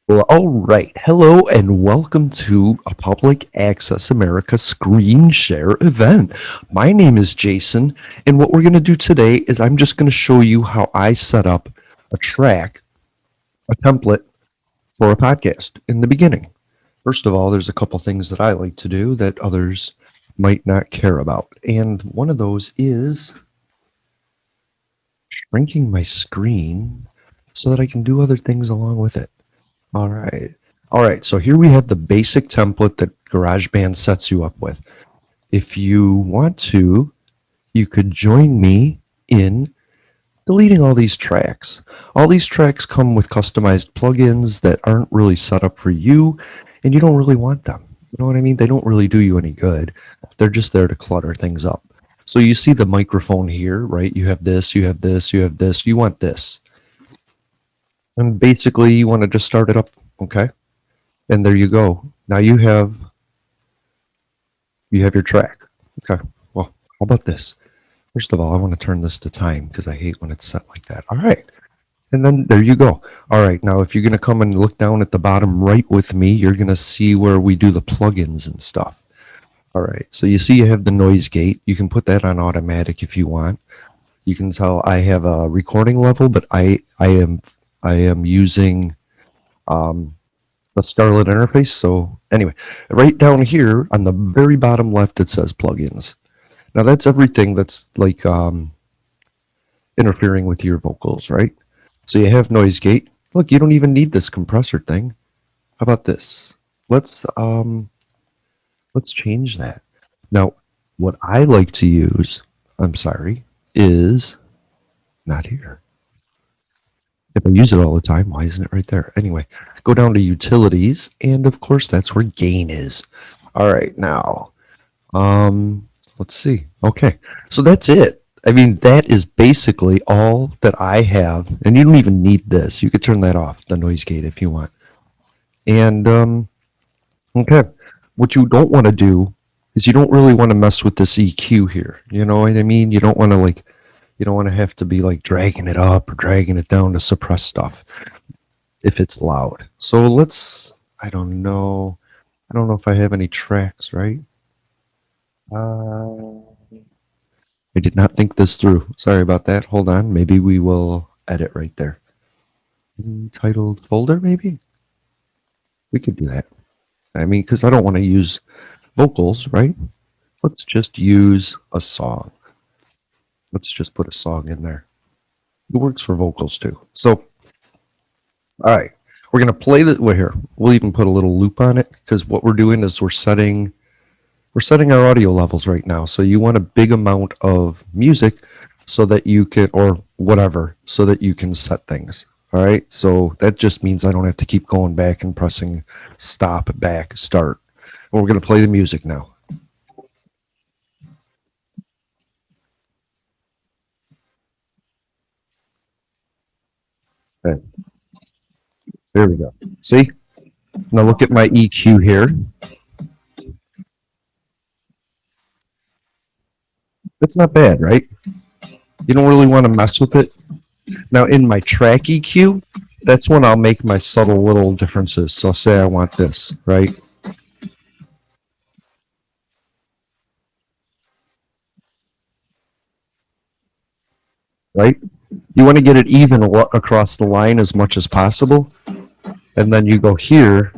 Well, all right. Hello and welcome to a Public Access America screen share event. My name is Jason, and what we're going to do today is I'm just going to show you how I set up a track, a template for a podcast in the beginning. First of all, there's a couple things that I like to do that others might not care about. And one of those is shrinking my screen so that I can do other things along with it. All right. All right. So here we have the basic template that GarageBand sets you up with. If you want to, you could join me in deleting all these tracks. All these tracks come with customized plugins that aren't really set up for you, and you don't really want them. You know what I mean? They don't really do you any good. They're just there to clutter things up. So you see the microphone here, right? You have this, you have this, you have this. You want this. And basically, you want to just start it up, okay? And there you go. Now you have your track. Okay. Well, how about this? First of all, I want to turn this to time because I hate when it's set like that. All right. And then there you go. All right. Now, if you're going to come and look down at the bottom right with me, you're going to see where we do the plugins and stuff. All right. So you see you have the noise gate. You can put that on automatic if you want. You can tell I have a recording level, but I am using the Scarlet interface. So anyway, right down here on the very bottom left, it says plugins. Now that's everything that's like interfering with your vocals, right? So you have noise gate. Look, you don't even need this compressor thing. How about this? Let's change that. Now, what I like to use, I'm sorry, is not here. If I use it all the time, why isn't it right there? Anyway, go down to utilities, and of course that's where gain is. All right, now, let's see. Okay, so that's it. I mean, that is basically all that I have, and you don't even need this. You could turn that off, the noise gate, if you want. And okay, what you don't want to do is you don't really want to mess with this EQ here. You know what I mean? You don't want to have to be like dragging it up or dragging it down to suppress stuff if it's loud. So I don't know. I don't know if I have any tracks, right? Uh, I did not think this through. Sorry about that. Hold on. Maybe we will edit right there. Titled folder, maybe? We could do that. I mean, because I don't want to use vocals, right? Let's just use a song. Let's just put a song in there. It works for vocals too. So, all right, we're gonna play the. Well, here we'll even put a little loop on it because what we're doing is we're setting our audio levels right now. So you want a big amount of music so that you can, or whatever, so that you can set things. All right. So that just means I don't have to keep going back and pressing stop, back, start. And we're gonna play the music now. Okay, there we go. See? Now look at my EQ here. It's not bad, right? You don't really want to mess with it. Now in my track EQ, that's when I'll make my subtle little differences. So say I want this, right? Right? You want to get it even across the line as much as possible. And then you go here,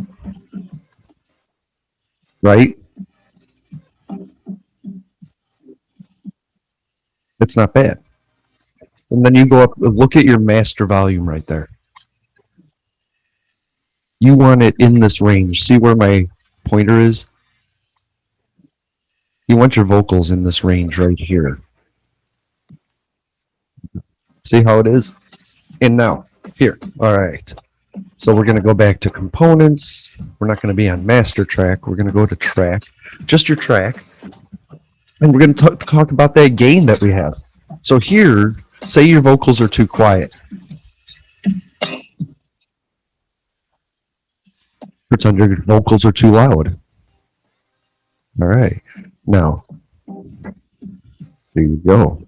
right? It's not bad. And then you go up, look at your master volume right there. You want it in this range. See where my pointer is? You want your vocals in this range right here. See how it is? And now, here. All right. So we're going to go back to components. We're not going to be on master track. We're going to go to track, just your track. And we're going to talk about that gain that we have. So here, say your vocals are too quiet. Pretend your vocals are too loud. All right. Now, there you go.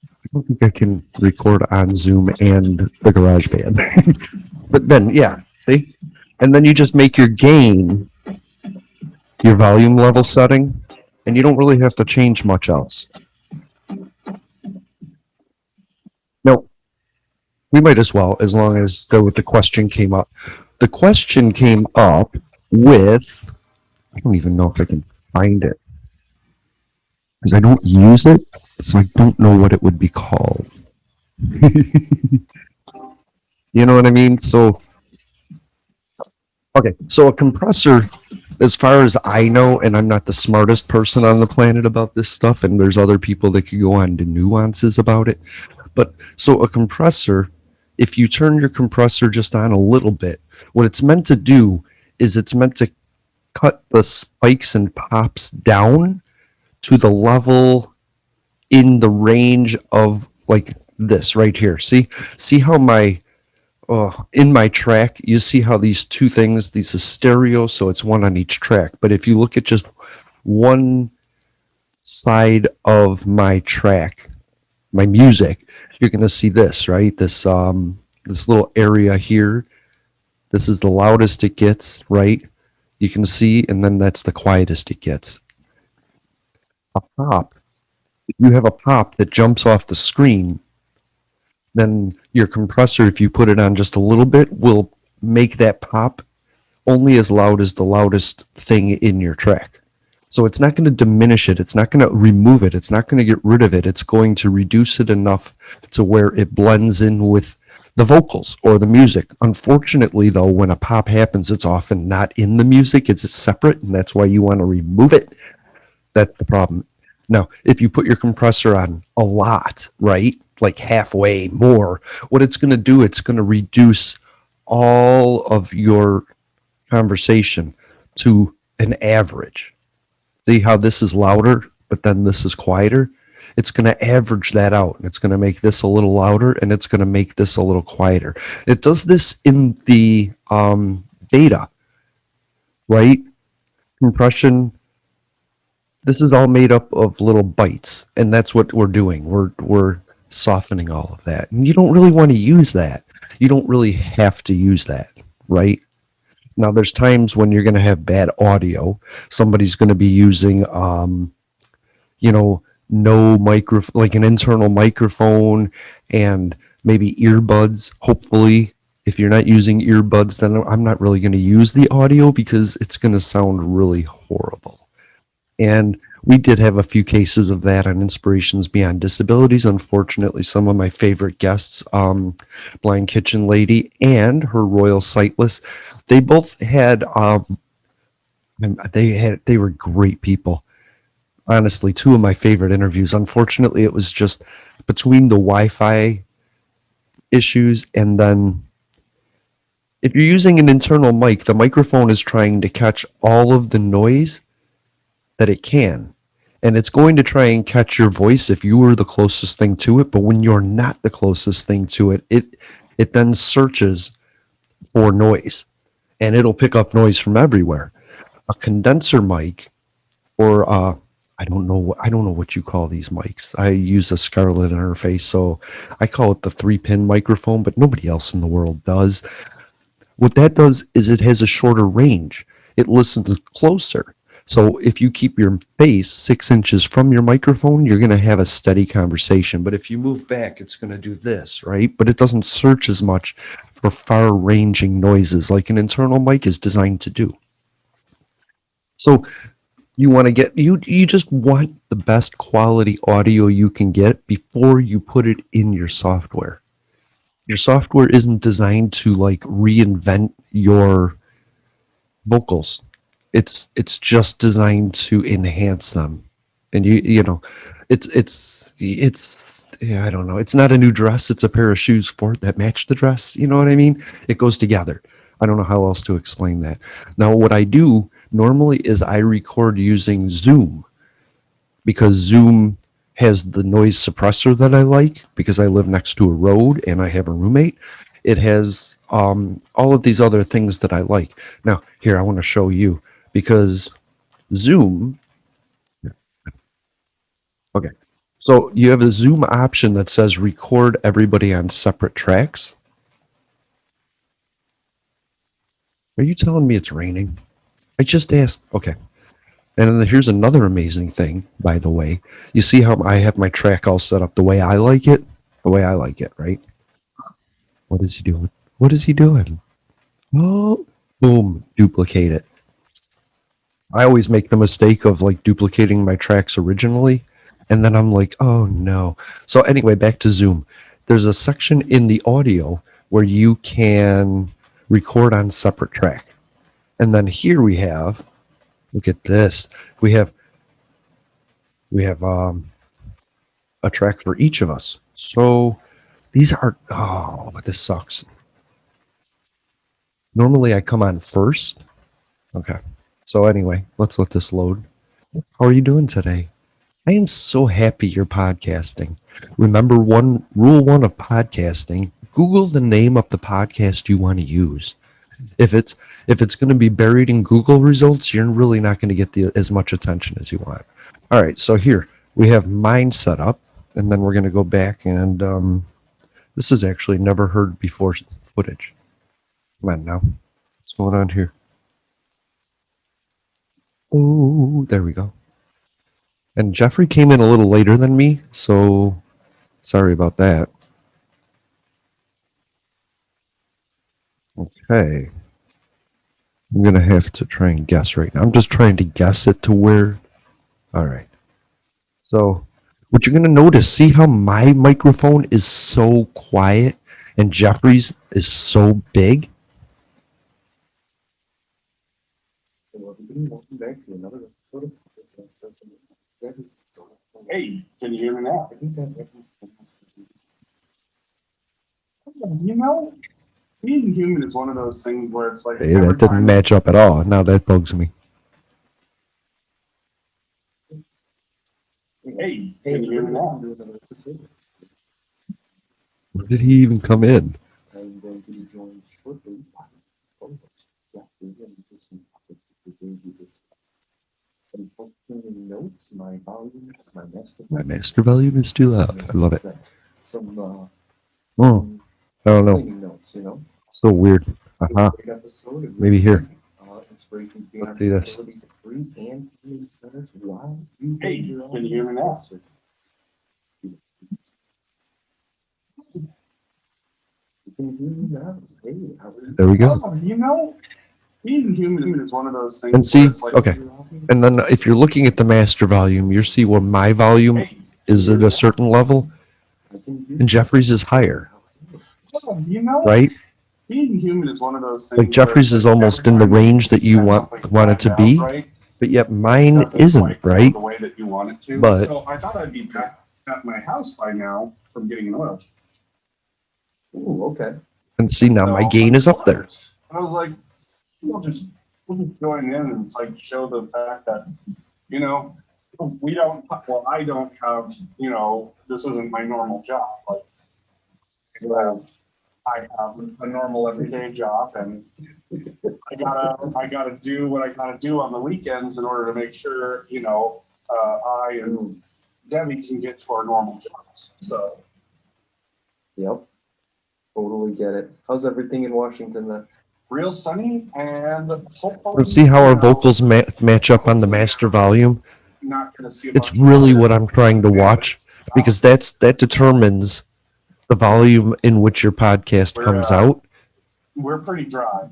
I don't think I can record on Zoom and the GarageBand. But then, yeah, see? And then you just make your gain your volume level setting, and you don't really have to change much else. No, we might as well, as long as the question came up. The question came up with, I don't even know if I can find it because I don't use it, so I don't know what it would be called. You know what I mean? So, okay, so a compressor, as far as I know, and I'm not the smartest person on the planet about this stuff, and there's other people that could go on to nuances about it. But so a compressor, if you turn your compressor just on a little bit, what it's meant to do is it's meant to cut the spikes and pops down to the level in the range of like this right here. See how my in my track, you see how these two things, these are stereo, so it's one on each track. But if you look at just one side of my track, my music, you're going to see this, right? This little area here. This is the loudest it gets, right? You can see, and then that's the quietest it gets. A pop. If you have a pop that jumps off the screen, then your compressor, if you put it on just a little bit, will make that pop only as loud as the loudest thing in your track. So it's not going to diminish it. It's not going to remove it. It's not going to get rid of it. It's going to reduce it enough to where it blends in with the vocals or the music. Unfortunately, though, when a pop happens, it's often not in the music. It's separate, and that's why you want to remove it. That's the problem. Now, if you put your compressor on a lot, right, like halfway more, what it's going to do, it's going to reduce all of your conversation to an average. See how this is louder, but then this is quieter? It's going to average that out, and it's going to make this a little louder, and it's going to make this a little quieter. It does this in the data, right? Compression. This is all made up of little bytes, and that's what we're doing. We're softening all of that, and you don't really want to use that. You don't really have to use that, right? Now, there's times when you're going to have bad audio. Somebody's going to be using, you know, no micro, like an internal microphone and maybe earbuds. Hopefully, if you're not using earbuds, then I'm not really going to use the audio because it's going to sound really horrible. And we did have a few cases of that on Inspirations Beyond Disabilities. Unfortunately, some of my favorite guests, Blind Kitchen Lady and her Royal Sightless, they both had, they were great people. Honestly, two of my favorite interviews. Unfortunately, it was just between the Wi-Fi issues and then if you're using an internal mic, the microphone is trying to catch all of the noise that it can. And it's going to try and catch your voice if you were the closest thing to it. But when you're not the closest thing to it, it then searches for noise and it'll pick up noise from everywhere. A condenser mic or I don't know what you call these mics. I use a Scarlett interface, so I call it the 3-pin microphone, but nobody else in the world does. What that does is it has a shorter range. It listens closer. So if you keep your face 6 inches from your microphone, you're going to have a steady conversation. But if you move back, it's going to do this, right? But it doesn't search as much for far-ranging noises like an internal mic is designed to do. So you want to get you just want the best quality audio you can get before you put it in your software. Your software isn't designed to like reinvent your vocals. It's just designed to enhance them. And you know, it's yeah, I don't know. It's not a new dress, it's a pair of shoes for it that match the dress. You know what I mean? It goes together. I don't know how else to explain that. Now, what I do normally is I record using Zoom because Zoom has the noise suppressor that I like because I live next to a road and I have a roommate. It has all of these other things that I like. Now, here, I want to show you because Zoom, okay. So you have a Zoom option that says record everybody on separate tracks. Are you telling me it's raining? I just asked. Okay. And then here's another amazing thing, by the way. You see how I have my track all set up the way I like it? The way I like it, right? What is he doing? What is he doing? Oh, boom, duplicate it. I always make the mistake of like duplicating my tracks originally, and then I'm like, oh no. So anyway, back to Zoom. There's a section in the audio where you can record on separate track. And then here we have, look at this. We have a track for each of us. So these are, oh, this sucks. Normally I come on first. Okay. So anyway, let's let this load. How are you doing today? I am so happy you're podcasting. Remember rule one of podcasting, Google the name of the podcast you want to use. If it's going to be buried in Google results, you're really not going to get as much attention as you want. All right, so here we have mine set up, and then we're going to go back and this is actually never heard before footage. Come on now. What's going on here? Oh, there we go. And Jeffrey came in a little later than me, so sorry about that. Okay. I'm going to have to try and guess right now. I'm just trying to guess it to where. All right. So what you're going to notice, see how my microphone is so quiet and Jeffrey's is so big? Welcome back to another episode of that is so funny. Hey, can you hear me now? I think that you know, being human is one of those things where it's like Hey, that didn't match up at all. Now that bugs me. Hey, can you hear me now? Where did he even come in? I'm going to be joined shortly by some upcoming notes, my volume, My master volume is too loud. I love it. Some I don't know. notes, you know. So weird. Uh-huh. Maybe here. Inspiration Let's see this. free and community centers while you hey, can you hear me now? There we go. Oh, you know, being human is one of those things. And see, okay. And then if you're looking at the master volume, you see where my volume is at a certain level, and Jeffrey's is higher. Oh, you know, right? Being human is one of those things. Like Jeffrey's is almost in the range that you want it to be, but yet mine isn't, right? The way that you want it to. But so I thought I'd be back at my house by now from getting an oil. Ooh, okay. And see, now my gain is up there. I was like, we'll just join in and it's like show the fact that, you know, we don't, well, I don't have, you know, this isn't my normal job. Like, I have a normal everyday job and I gotta do what I gotta do on the weekends in order to make sure, you know, I and Debbie can get to our normal jobs. So. Yep. Totally get it. How's everything in Washington then? Real sunny and hopefully. Let's see how our vocals match up on the master volume. Not gonna see it's really what I'm trying to watch because that determines the volume in which your podcast comes out. We're pretty dry.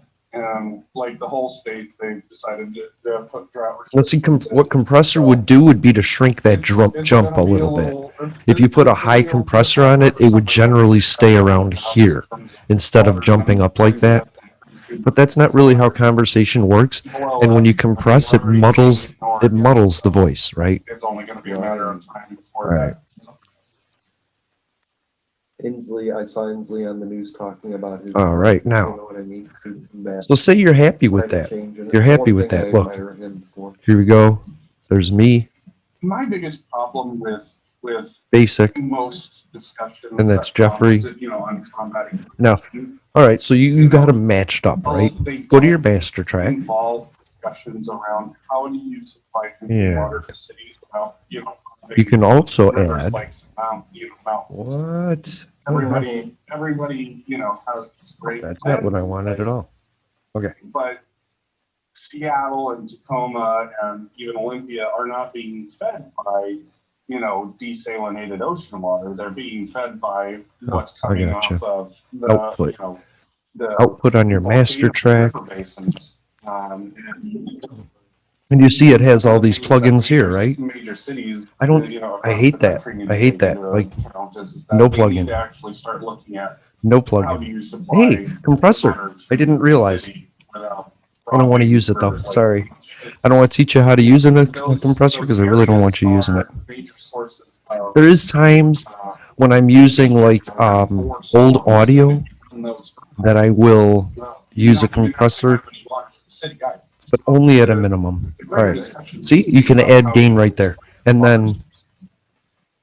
Like the whole state, they've decided to put drought. Let's see, what Compressor would do would be to shrink that jump a little bit. If you put a high compressor on it, it would generally stay around here instead of jumping up like that. But that's not really how conversation works. And when you compress, it muddles the voice, right? It's only going to be a matter of time before that. Inslee, I saw Inslee on the news talking about his. All right, now. You know what I mean? So say you're happy with that. You're happy with that. Look, here we go. There's me. My biggest problem with basic most discussions, and that's Jeffrey. You know, on combating. Now, all right. So you got them matched up, right? Go to your master track. Involve discussions around how do you supply water to cities without, you know. You can also add. What? Everybody, you know, has this great. That's not what I wanted at all. Okay. But Seattle and Tacoma and even Olympia are not being fed by, desalinated ocean water. They're being fed by what's I coming gotcha. off of Output. the Output on your master volcano track. river basins. And you see it has all these plugins here, right? Major cities, I don't. I across hate the that. country need I to hate take that. into, Like is no that we need to plugin. actually start looking at No how do plugin. you Hey, supply compressor. water I didn't to the realize. city without I don't want to broadening use it though. rivers like Sorry. so. I don't want to teach you how to use a Those compressor because I really don't want you areas using it. are major sources of, There is times when I'm using like old audio that I will use a compressor, but only at a minimum. All right. See, you can add gain right there. And then,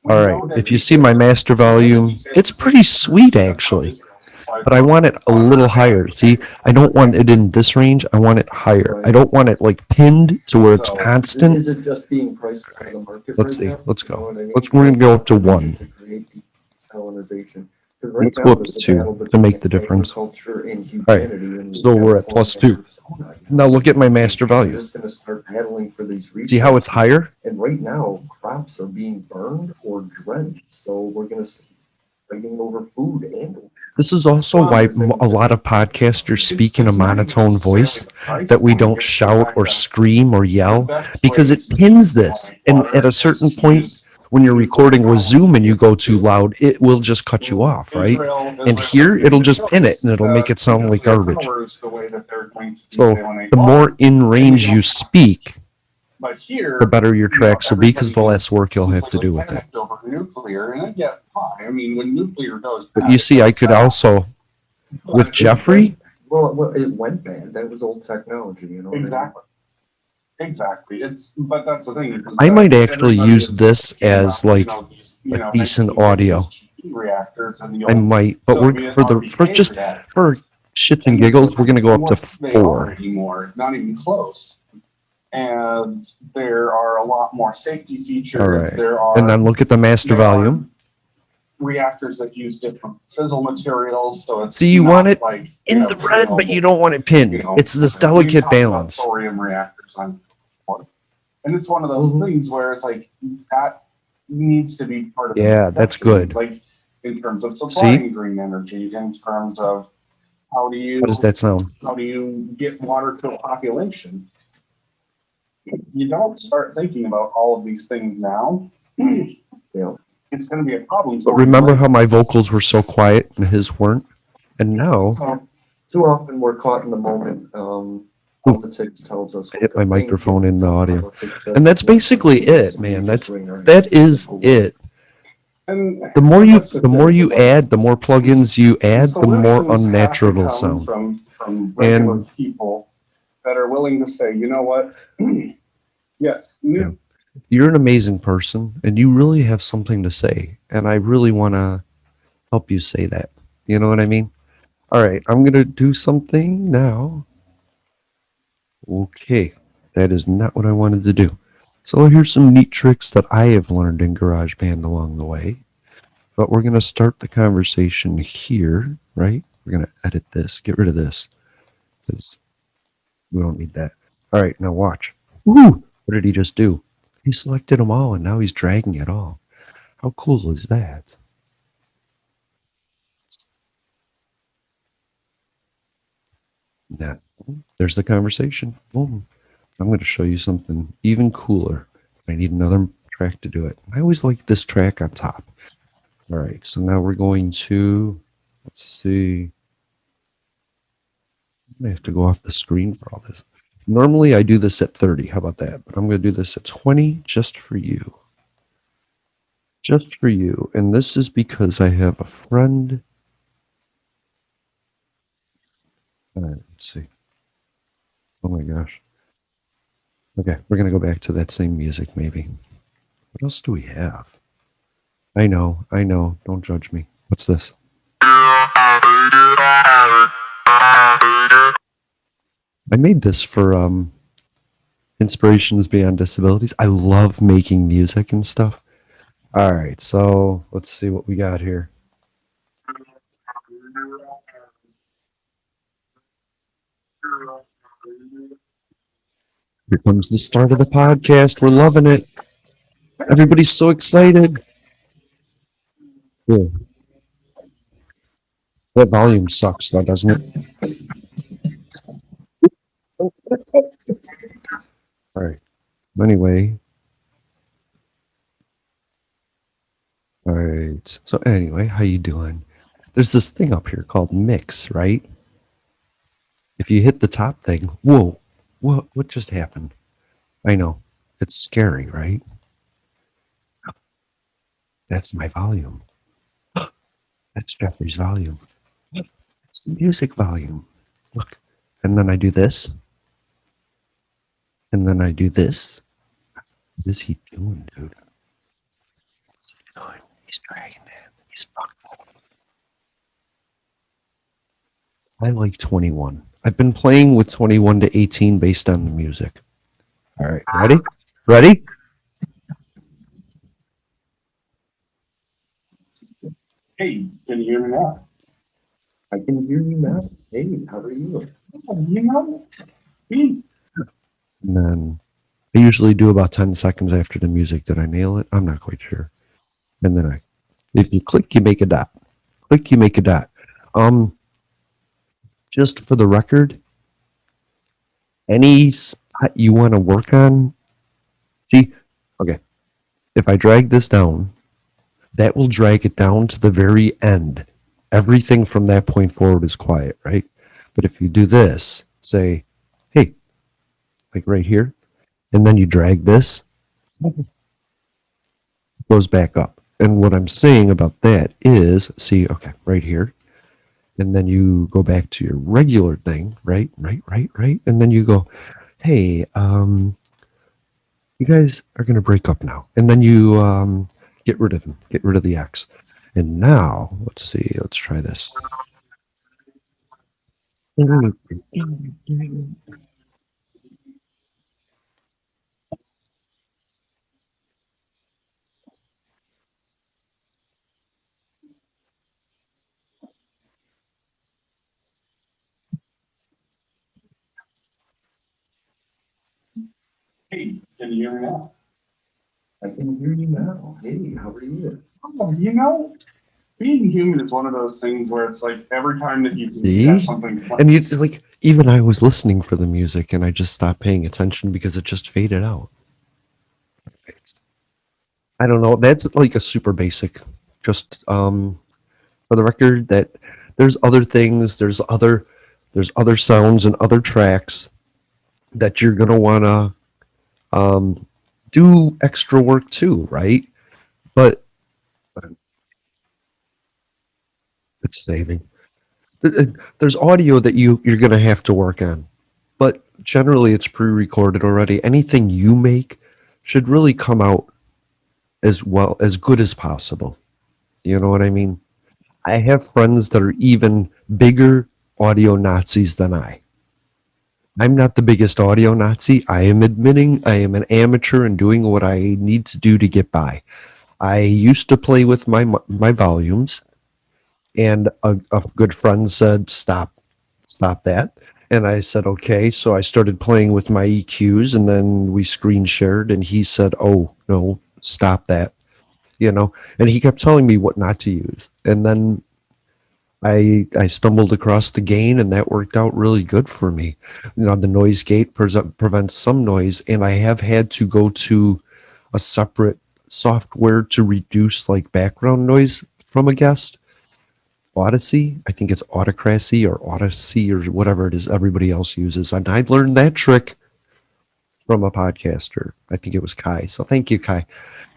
all right, if you see my master volume, it's pretty sweet actually, but I want it a little higher. See, I don't want it in this range. I want it higher. I don't want it like pinned to where it's constant. Is it just being priced by the market? Let's right see. now? Let's You know go. what I mean? We're going to go up to To 1. create desalinization. 'Cause right Let's now go up there's to a 2 battle to between make the difference. agriculture and All right. humanity in So we're at California +2. and Arizona, you Now know? look at my master They're value. just going to start battling for these resources. See how it's higher? And right now, crops are being burned or drenched. So we're going to fighting over food and This is also why a lot of podcasters speak in a monotone voice, that we don't shout or scream or yell, because it pins this. And at a certain point, when you're recording with Zoom and you go too loud, it will just cut you off, right? And here, it'll just pin it and it'll make it sound like garbage. So the more in range you speak, but here, the better your tracks will be, because the less work you'll have to do with it. Over nuclear, and I get why. I mean, when nuclear goes But you see, I could also, with Jeffrey, well, it went bad. That was old technology, you know. exactly. Exactly. But that's the thing. I might actually use this as like a decent audio. I might, but we're for just for shits and giggles, we're gonna go up to 4. Anymore, not even close. And there are a lot more safety features. All right. There are, and then look at the master volume. Reactors that use different fissile materials, so it's See, you want it like in the red, but you don't want it pinned. It's this delicate balance. Thorium reactors on board. And it's one of those things where it's like that needs to be part of. Yeah, that's good. Like in terms of supplying green energy, in terms of how does that sound? How do you get water to a population? You don't start thinking about all of these things now. It's going to be a problem. But remember how my vocals were so quiet and his weren't? And now, So, too often we're caught in the moment. Politics tells us. I hit my microphone in the audio. And that's basically it, man. That is it. And the more you add, the more plugins you add, the more unnatural it'll sound. From regular people that are willing to say, you know what? Yes. Yeah. You're an amazing person, and you really have something to say, and I really want to help you say that. You know what I mean? All right, I'm going to do something now. Okay, that is not what I wanted to do. So here's some neat tricks that I have learned in GarageBand along the way. But we're going to start the conversation here, right? We're going to edit this, get rid of this, because we don't need that. All right, now watch. Woo! What did he just do? He selected them all, and now he's dragging it all. How cool is that? Now, there's the conversation. Boom. I'm going to show you something even cooler. I need another track to do it. I always like this track on top. All right, so now we're going to, let's see. I have to go off the screen for all this. Normally I do this at 30. How about that? But I'm going to do this at 20 just for you. Just for you. And this is because I have a friend. All right, let's see. Oh my gosh. Okay, we're going to go back to that same music maybe. What else do we have? I know. Don't judge me. What's this? I made this for Inspirations Beyond Disabilities. I love making music and stuff. All right, so let's see what we got here. Here comes the start of the podcast. We're loving it. Everybody's so excited. Cool. That volume sucks, though, doesn't it? All right. Anyway. All right. So anyway, how you doing? There's this thing up here called mix, right? If you hit the top thing, whoa, what just happened? I know. It's scary, right? That's my volume. That's Jeffrey's volume. It's the music volume. Look. And then I do this. And then I do this. What is he doing, dude? He's dragging that. He's fucking. I like 21. I've been playing with 21 to 18 based on the music. All right, ready? Ready? Hey, can you hear me now? I can hear you now. Hey, how are you? You know, me. And then I usually do about 10 seconds after the music. Did I nail it? I'm not quite sure. And then if you click, you make a dot. Click, you make a dot. Just for the record, any spot you want to work on, see, okay, if I drag this down, that will drag it down to the very end. Everything from that point forward is quiet, right? But if you do this, say, hey, like right here, and then you drag this, it goes back up. And what I'm saying about that is, see, okay, right here, and then you go back to your regular thing, right, and then you go, hey, you guys are going to break up now. And then you get rid of him, get rid of the X. And now, let's see, let's try this. Hey, can you hear me now? I can hear you now. Hey, how are you? Oh, you know, being human is one of those things where it's like every time that you See? have something. And you like, even I was listening for the music and I just stopped paying attention because it just faded out. I don't know. That's like a super basic. Just for the record, that there's other things, there's other sounds and other tracks that you're gonna wanna do extra work too, right? But it's saving. There's audio that you're gonna have to work on, but generally it's pre-recorded already. Anything you make should really come out as well as good as possible. You know what I mean? I have friends that are even bigger audio Nazis than I. I'm not the biggest audio Nazi. I am admitting I am an amateur and doing what I need to do to get by. I used to play with my volumes, and a good friend said, stop that. And I said, okay. So I started playing with my EQs, and then we screen shared, and he said, oh, no, stop that. And he kept telling me what not to use. And then I stumbled across the gain, and that worked out really good for me. The noise gate prevents some noise, and I have had to go to a separate software to reduce like background noise from a guest. Odyssey, I think it's Autocracy or Odyssey or whatever it is everybody else uses. And I learned that trick from a podcaster. I think it was Kai. So thank you, Kai.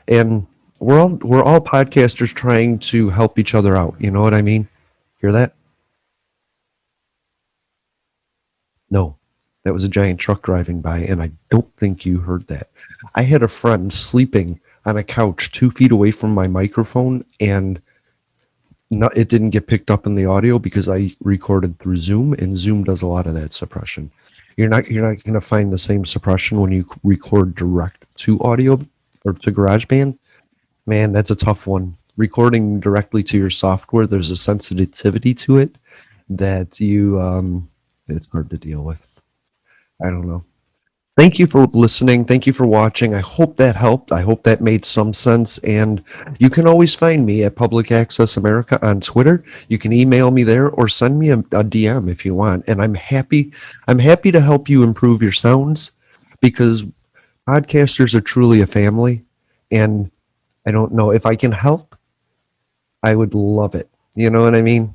And we're all podcasters trying to help each other out. You know what I mean? Hear that? No, that was a giant truck driving by, and I don't think you heard that. I had a friend sleeping on a couch 2 feet away from my microphone, and it didn't get picked up in the audio because I recorded through Zoom, and Zoom does a lot of that suppression. You're not going to find the same suppression when you record direct to audio or to GarageBand. Man, that's a tough one. Recording directly to your software, there's a sensitivity to it that It's hard to deal with. I don't know. Thank you for listening. Thank you for watching. I hope that helped. I hope that made some sense. And you can always find me at Public Access America on Twitter. You can email me there or send me a DM if you want. And I'm happy. I'm happy to help you improve your sounds because podcasters are truly a family. And I don't know if I can help. I would love it. You know what I mean?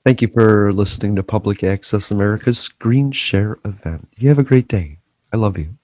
Thank you for listening to Public Access America's Screen Share event. You have a great day. I love you.